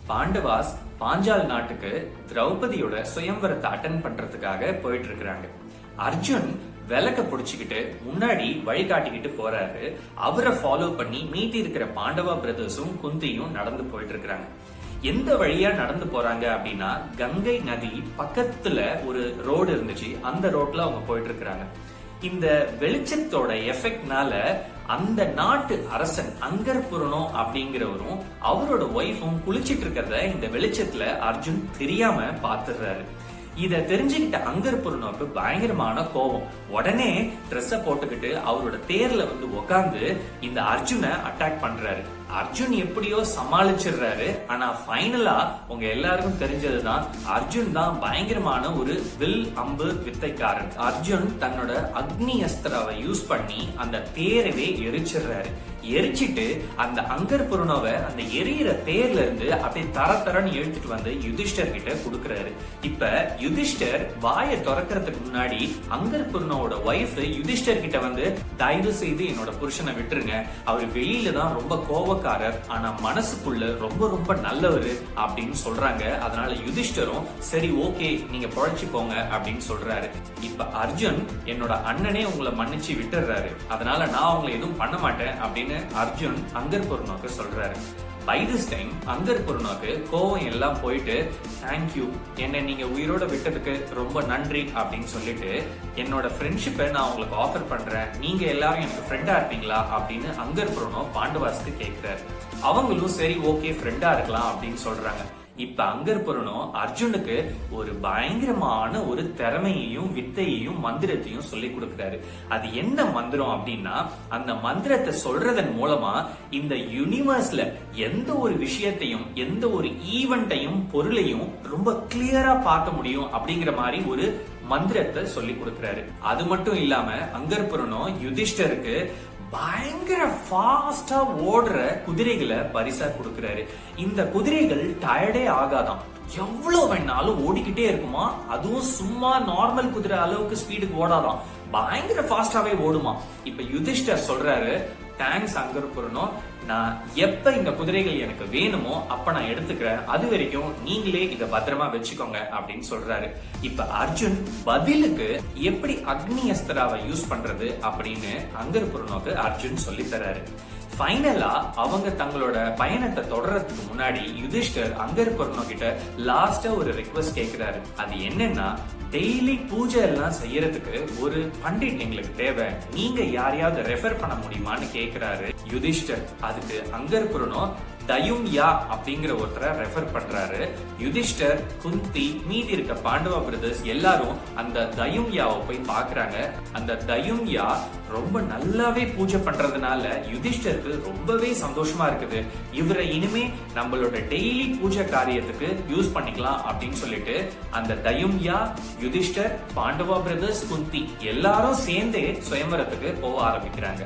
பாண்டவாஸ் பாஞ்சால் நாட்டுக்கு திரௌபதியோட சுயம்வரத்தை அட்டன் பண்றதுக்காக போயிட்டு இருக்கிறாங்க. அர்ஜுன் விளக்க புடிச்சுக்கிட்டு முன்னாடி வழிகாட்டிக்கிட்டு போறாரு. அவரை ஃபாலோ பண்ணி மீதி இருக்கிற பாண்டவா பிரதர்ஸும் குந்தியும் நடந்து போயிட்டு இருக்கிறாங்க. எந்த வழியா நடந்து போறாங்க அப்படின்னா, கங்கை நதி பக்கத்துல ஒரு ரோடு இருந்துச்சு. அந்த ரோட்ல அவங்க போயிட்டு இருக்கிறாங்க. இந்த வெளிச்சத்தோட எஃபெக்ட்னால அந்த நாட்டு அரசன் அங்கர்புரணோ அப்படிங்கிறவரும் அவரோட ஒய்ஃபும் குளிச்சிட்டு இருக்கிறத இந்த வெளிச்சத்துல அர்ஜுன் தெரியாம பாத்துறாரு. இத தெரிஞ்சுக்கிட்ட அங்கர்புரணோக்கு பயங்கரமான கோபம். உடனே ட்ரெஸ்ஸ போட்டுக்கிட்டு அவரோட தேர்ல வந்து உட்கார்ந்து இந்த அர்ஜுனை அட்டாக் பண்றாரு. அர்ஜுன் எப்படியோ சமாளிச்சிடுறாரு. ஆனா ஃபைனலா உங்க எல்லாருக்கும் தெரிஞ்சதுதான், அர்ஜுன் தான் பயங்கரமான ஒரு வில் அம்பு வித்தைக்காரன். அர்ஜுன் தன்னோட அக்னி அஸ்திராவை யூஸ் பண்ணி அந்த தேரவே எரிச்சிடுறாரு. எரிச்சிட்டு அந்த அங்கர்புரணோவை அந்த எரியிற தேர்ல இருந்து அப்படியே தரன்னு இழுத்துட்டு வந்து யுதிஷ்டர் கிட்ட கொடுக்கறாரு. இப்ப யுதிஷ்டர் வாயை திறக்கிறதுக்கு முன்னாடி அங்கர்புரணோட ஒய்ஃப் யுதிஷ்டர் கிட்ட வந்து, தயவு செய்து என்னோட புருஷனை விட்டுருங்க, அவர் வெளியில தான் ரொம்ப கோபக்காரர், ஆனா மனசுக்குள்ள ரொம்ப ரொம்ப நல்லவரு அப்படின்னு சொல்றாங்க. அதனால யுதிஷ்டரும் சரி ஓகே நீங்க பொழைச்சுக்கோங்க அப்படின்னு சொல்றாரு. இப்ப அர்ஜுன் என்னோட அண்ணனே உங்களை மன்னிச்சு விட்டுறாரு, அதனால நான் உங்களை எதுவும் பண்ண மாட்டேன் அப்படின்னு அர்ஜுன் அங்கர்புரணோக்கு சொல்றாரு. பை திஸ் டைம் அங்கர்புரணோக்கு கோவம் எல்லாம் போயிட்டு, தேங்க்யூ, என்னை நீங்க உயிரோட விட்டதுக்கு ரொம்ப நன்றி அப்படின்னு சொல்லிட்டு, என்னோட ஃப்ரெண்ட்ஷிப்பை நான் உங்களுக்கு ஆஃபர் பண்றேன், நீங்க எல்லாரும் எனக்கு ஃப்ரெண்டா இருப்பீங்களா அப்படின்னு அங்கர்புரணோ பாண்டவாஸ்க்கு கேட்கிறாரு. அவங்களும் சரி ஓகே ஃப்ரெண்டா இருக்கலாம் அப்படின்னு சொல்றாங்க. இப்ப அங்கர்புரணோ அர்ஜுனுக்கு ஒரு பயங்கரமான ஒரு திறமையையும் வித்தையையும் மந்திரத்தையும் சொல்லி கொடுக்கிறாரு. அது என்ன மந்திரம் அப்படின்னா, அந்த மந்திரத்தை சொல்றதன் மூலமா இந்த யூனிவர்ஸ்ல எந்த ஒரு விஷயத்தையும் எந்த ஒரு ஈவெண்ட்டையும் பொருளையும் ரொம்ப கிளியரா பார்க்க முடியும் அப்படிங்கிற மாதிரி ஒரு மந்திரத்தை சொல்லி கொடுக்கிறாரு. அது மட்டும் இல்லாம அங்கர்புரணோ யுதிஷ்டருக்கு பயங்கர ஃபாஸ்டா ஓடுற குதிரைகளை பரிசா கொடுக்கிறாரு. இந்த குதிரைகள் டயர்டே ஆகாதாம், எவ்வளவு வேணாலும் ஓடிக்கிட்டே இருக்குமா. அதுவும் சும்மா நார்மல் குதிரை அளவுக்கு ஸ்பீடுக்கு ஓடாதாம், பயங்கர ஃபாஸ்டாவே ஓடுமா. இப்ப யுதிஷ்டர் சொல்றாரு, தேங்க்ஸ் அங்கர்புரணோ, நான் எப்ப இந்த குதிரைகள் எனக்கு வேணுமோ அப்ப நான் எடுத்துக்கிறேன், அது வரைக்கும் நீங்களே இத பத்திரமா வச்சுக்கோங்க அப்படின்னு சொல்றாரு. இப்ப அர்ஜுன் பதிலுக்கு எப்படி அக்னி அஸ்திராவை யூஸ் பண்றது அப்படின்னு அங்கர்புரணோக்கு அர்ஜுன் சொல்லி தராரு. ஃபைனலா அவங்க தங்களோட பயணத்தை தொடர்றதுக்கு முன்னாடி யுதிஷ்டர் அங்கர்புரணோ கிட்ட லாஸ்டா ஒரு ரிக்வெஸ்ட் கேக்குறாரு. அது என்னன்னா, டெய்லி பூஜை எல்லாம் செய்யறதுக்கு ஒரு பண்டிட் எங்களுக்கு தேவை, நீங்க யாரையாவது ரெஃபர் பண்ண முடியுமான்னு கேக்குறாரு யுதிஷ்டர். அதுக்கு அங்கர்புரணோ தயும்யா அப்படிங்கிற ஒருத்தரை ரெஃபர் பண்றாரு. யுதிஷ்டர், குந்தி, மீதி இருக்க பாண்டவா பிரதர்ஸ் எல்லாரும் அந்த தயும்யாவை போய் பாக்குறாங்க. அந்த தயும்யா ரொம்ப நல்லாவே பூஜை பண்றதுனால யுதிஷ்டருக்கு ரொம்பவே சந்தோஷமா இருக்குது. இவரை இனிமே நம்மளோட டெய்லி பூஜை காரியத்துக்கு யூஸ் பண்ணிக்கலாம் அப்படின்னு சொல்லிட்டு அந்த தயும்யா, யுதிஷ்டர், பாண்டவா பிரதர்ஸ், குந்தி எல்லாரும் சேர்ந்தே சுயம்பரத்துக்கு போக ஆரம்பிக்கிறாங்க.